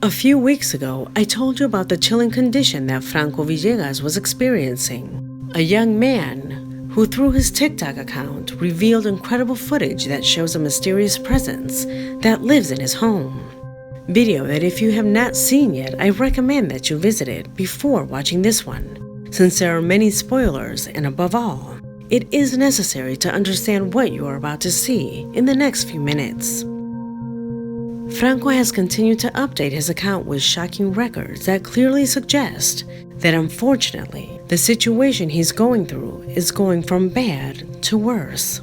A few weeks ago, I told you about the chilling condition that Franco Villegas was experiencing. A young man who, through his TikTok account, revealed incredible footage that shows a mysterious presence that lives in his home. Video that if you have not seen yet, I recommend that you visit it before watching this one, since there are many spoilers and above all, it is necessary to understand what you are about to see in the next few minutes. Franco has continued to update his account with shocking records that clearly suggest that unfortunately, the situation he's going through is going from bad to worse.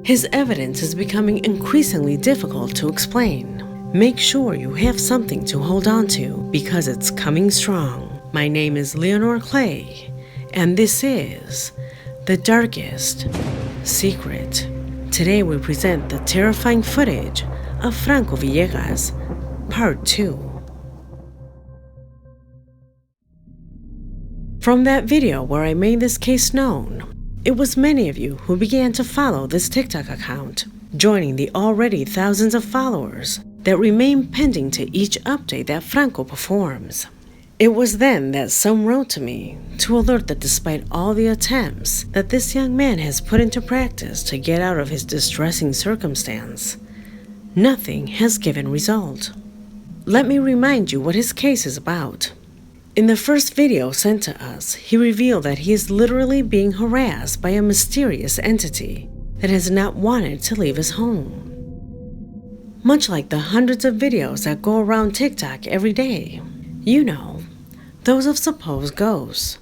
His evidence is becoming increasingly difficult to explain. Make sure you have something to hold on to because it's coming strong. My name is Leonore Clay, and this is The Darkest Secret. Today we present the terrifying footage of Franco Villegas, Part 2. From that video where I made this case known, it was many of you who began to follow this TikTok account, joining the already thousands of followers that remain pending to each update that Franco performs. It was then that some wrote to me to alert that despite all the attempts that this young man has put into practice to get out of his distressing circumstance, nothing has given result. Let me remind you what his case is about. In the first video sent to us, he revealed that he is literally being harassed by a mysterious entity that has not wanted to leave his home. Much like the hundreds of videos that go around TikTok every day, you know, those of supposed ghosts.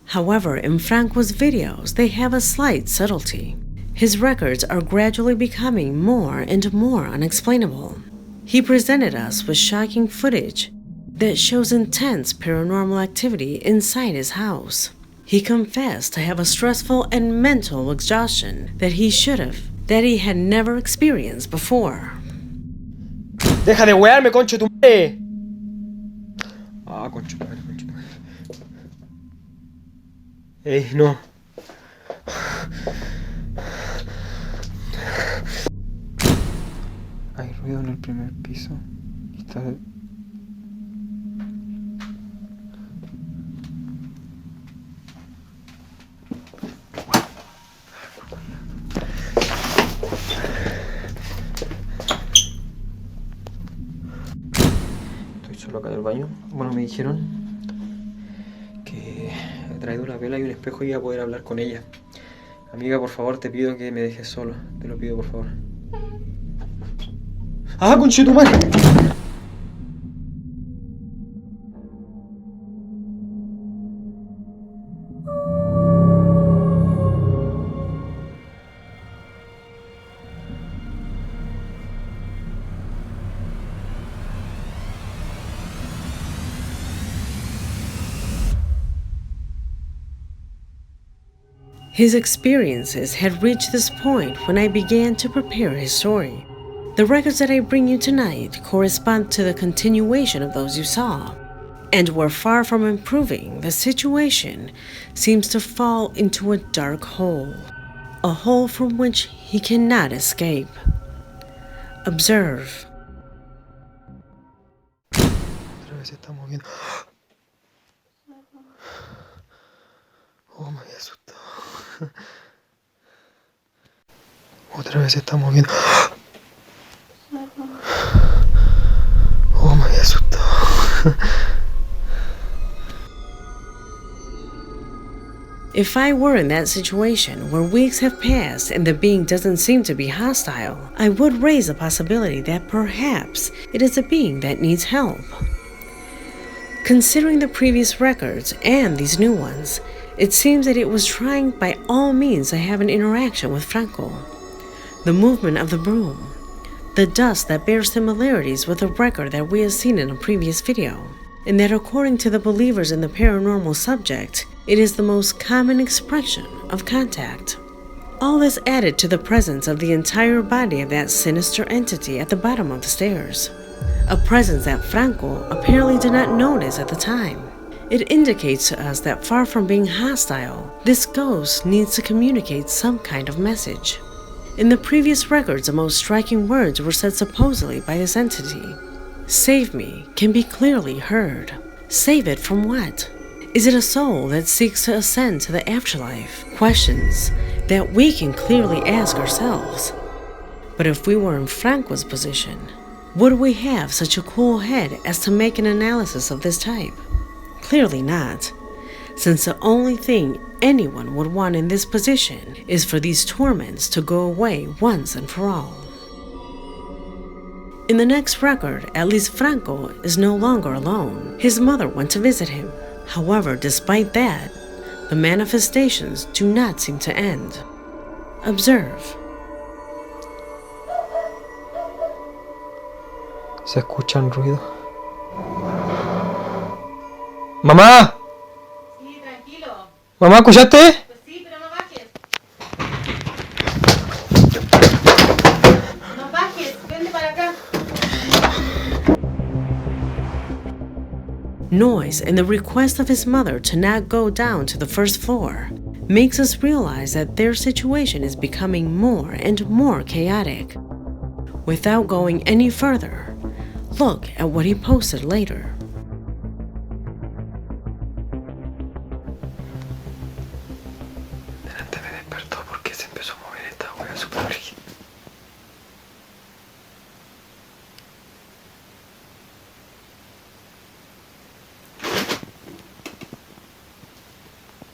However, in Franco's videos, they have a slight subtlety. His records are gradually becoming more and more unexplainable. He presented us with shocking footage that shows intense paranormal activity inside his house. He confessed to have a stressful and mental exhaustion that he had never experienced before. ¡Deja de wearme, concho tu madre! Ah, concho tu madre, concho tu madre. Ey, no. Hay ruido en el primer piso. Está... Estoy solo acá en el baño. Bueno, me dijeron que he traído una vela y un espejo y iba a poder hablar con ella. Amiga, por favor, te pido que me dejes solo. Te lo pido, por favor. ¡Ah, conchetumare! His experiences had reached this point when I began to prepare his story. The records that I bring you tonight correspond to the continuation of those you saw, and where far from improving, the situation seems to fall into a dark hole, a hole from which he cannot escape. Observe. Otra vez se está moviendo. Oh, me había asustado. Otra vez se está moviendo. Oh, me había asustado. If I were in that situation where weeks have passed and the being doesn't seem to be hostile, I would raise the possibility that perhaps it is a being that needs help. Considering the previous records and these new ones, it seems that it was trying by all means to have an interaction with Franco. The movement of the broom, the dust that bears similarities with the record that we have seen in a previous video, and that according to the believers in the paranormal subject, it is the most common expression of contact. All this added to the presence of the entire body of that sinister entity at the bottom of the stairs, a presence that Franco apparently did not notice at the time. It indicates to us that far from being hostile, this ghost needs to communicate some kind of message. In the previous records, the most striking words were said supposedly by this entity. "Save me" can be clearly heard. Save it from what? Is it a soul that seeks to ascend to the afterlife? Questions that we can clearly ask ourselves. But if we were in Franco's position, would we have such a cool head as to make an analysis of this type? Clearly not, since the only thing anyone would want in this position is for these torments to go away once and for all. In the next record, at least Franco is no longer alone. His mother went to visit him. However, despite that, the manifestations do not seem to end. Observe. Se escuchan ruidos. ¡Mamá! Sí, tranquilo. ¿Mamá, escuchaste? Pues sí, pero no bajes. No bajes, vente para acá. Noise and the request of his mother to not go down to the first floor makes us realize that their situation is becoming more and more chaotic. Without going any further, look at what he posted later. Delante me despertó porque se empezó a mover esta wea super rígida.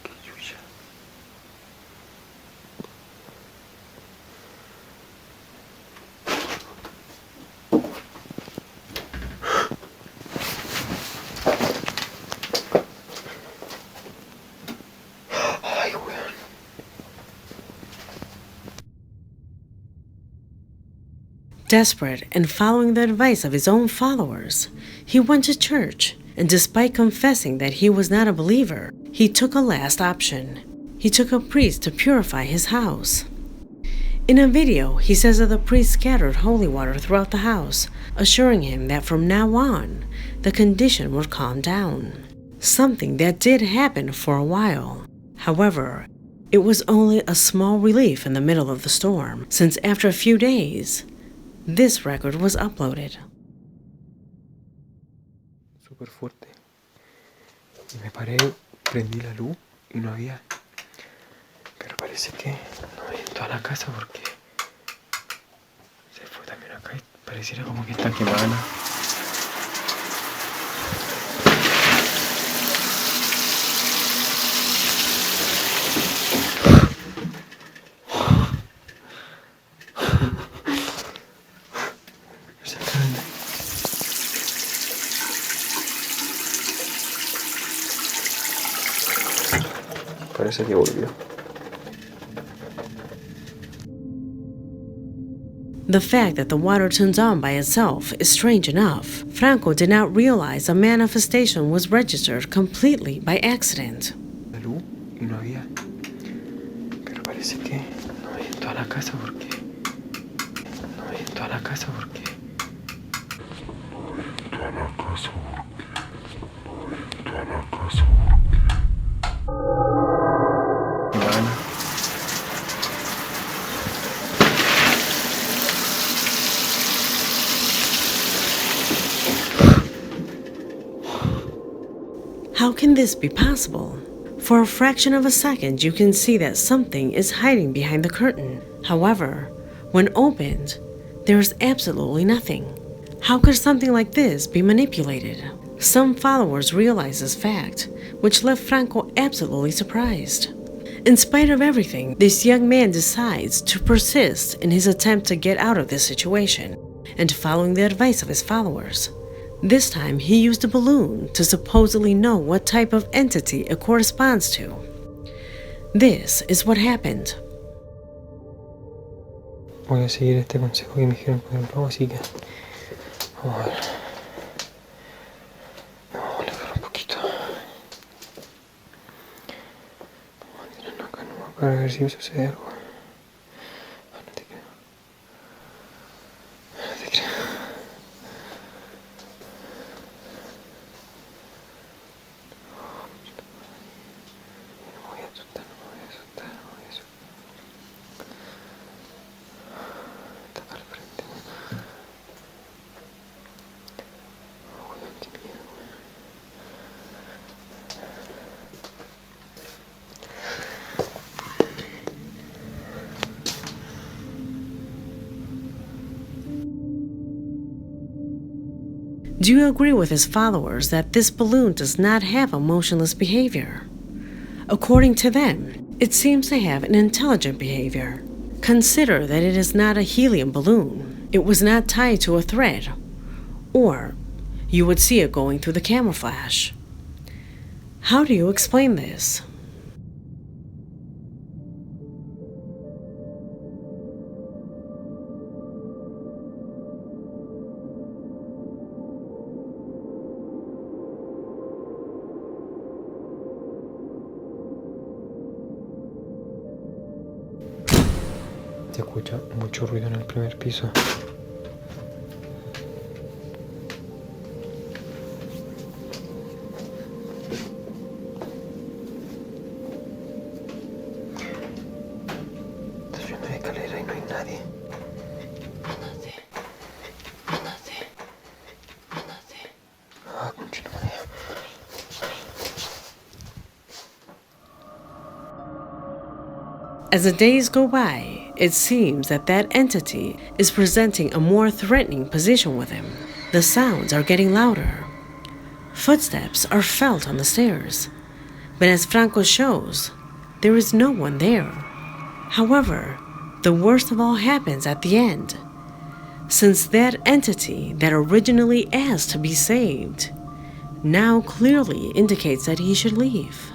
Qué chucha. Ay, weón. Desperate and following the advice of his own followers, he went to church, and despite confessing that he was not a believer, he took a last option. He took a priest to purify his house. In a video, he says that the priest scattered holy water throughout the house, assuring him that from now on, the condition would calm down. Something that did happen for a while. However, it was only a small relief in the middle of the storm, since after a few days, this record was uploaded. Súper fuerte. Y me paré, prendí la luz y no había. Pero parece que no hay en toda la casa porque se fue también acá y pareciera como que está quemada. Parece que volvió. The fact that the water turns on by itself is strange enough. Franco did not realize the manifestation was registered completely by accident. La luz y no había. Pero parece que no hay en toda la casa porque. No hay en toda la casa porque. No hay en toda la casa porque. No hay en toda la casa porque. How can this be possible? For a fraction of a second, you can see that something is hiding behind the curtain. However, when opened, there is absolutely nothing. How could something like this be manipulated? Some followers realized this fact, which left Franco absolutely surprised. In spite of everything, this young man decides to persist in his attempt to get out of this situation, and following the advice of his followers. This time, he used a balloon to supposedly know what type of entity it corresponds to. This is what happened. Voy a seguir este consejo que me dijeron con el robo, así que vamos a ver. Vamos a alejar un poquito. Vamos a tirarnos acá nomás para ver si sucede algo. No te creo. No te creo. Do you agree with his followers that this balloon does not have a motionless behavior? According to them, it seems to have an intelligent behavior. Consider that it is not a helium balloon. It was not tied to a thread, or you would see it going through the camera flash. How do you explain this? Se escucha mucho ruido en el primer piso. Estoy viendo la escalera y no hay nadie. Ah, concha de madre. As the days go by, it seems that that entity is presenting a more threatening position with him. The sounds are getting louder. Footsteps are felt on the stairs. But as Franco shows, there is no one there. However, the worst of all happens at the end, since that entity that originally asked to be saved now clearly indicates that he should leave.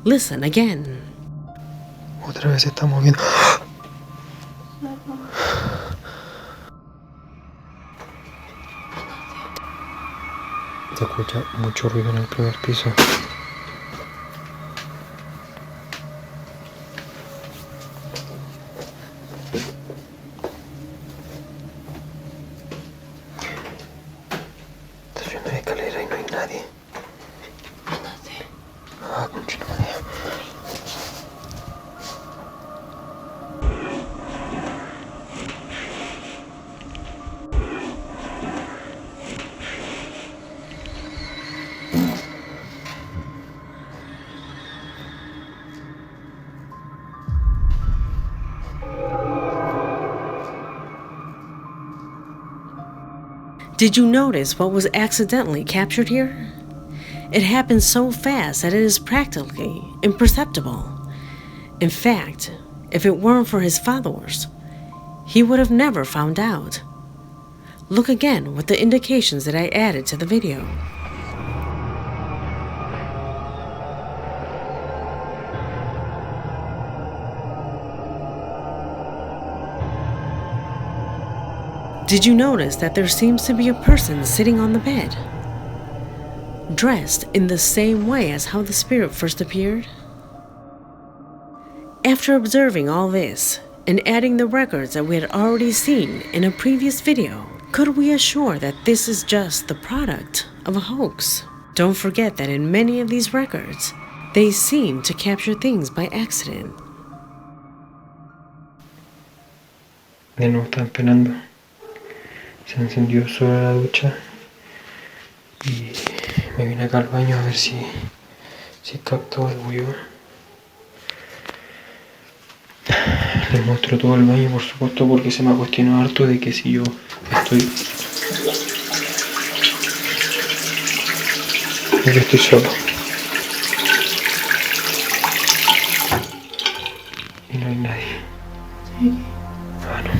Listen again. Otra vez se está moviendo. Se escucha mucho ruido en el primer piso. Estoy viendo la escalera y no hay nadie. Ah, concha de madre. Did you notice what was accidentally captured here? It happened so fast that it is practically imperceptible. In fact, if it weren't for his followers, he would have never found out. Look again with the indications that I added to the video. Did you notice that there seems to be a person sitting on the bed, dressed in the same way as how the spirit first appeared? After observing all this and adding the records that we had already seen in a previous video, could we assure that this is just the product of a hoax? Don't forget that in many of these records, they seem to capture things by accident. De nuevo están esperando. Se encendió solo la ducha y me vine acá al baño a ver si captó el ruido. Les muestro todo el baño, por supuesto, porque se me ha cuestionado harto de que si yo estoy solo y no hay nadie. Ah, no.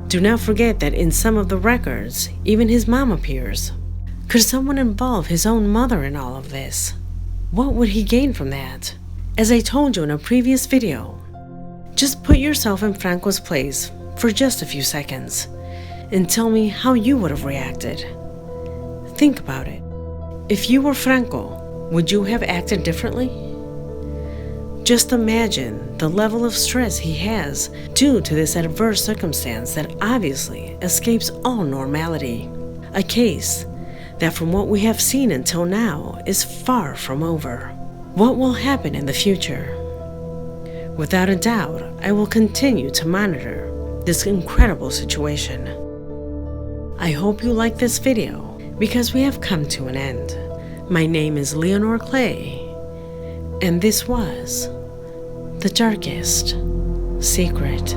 Do not forget that in some of the records, even his mom appears. Could someone involve his own mother in all of this? What would he gain from that? As I told you in a previous video, just put yourself in Franco's place for just a few seconds and tell me how you would have reacted. Think about it. If you were Franco, would you have acted differently? Just imagine the level of stress he has due to this adverse circumstance that obviously escapes all normality. A case that from what we have seen until now is far from over. What will happen in the future? Without a doubt, I will continue to monitor this incredible situation. I hope you like this video because we have come to an end. My name is Leonore Clay, and this was The Darkest Secret.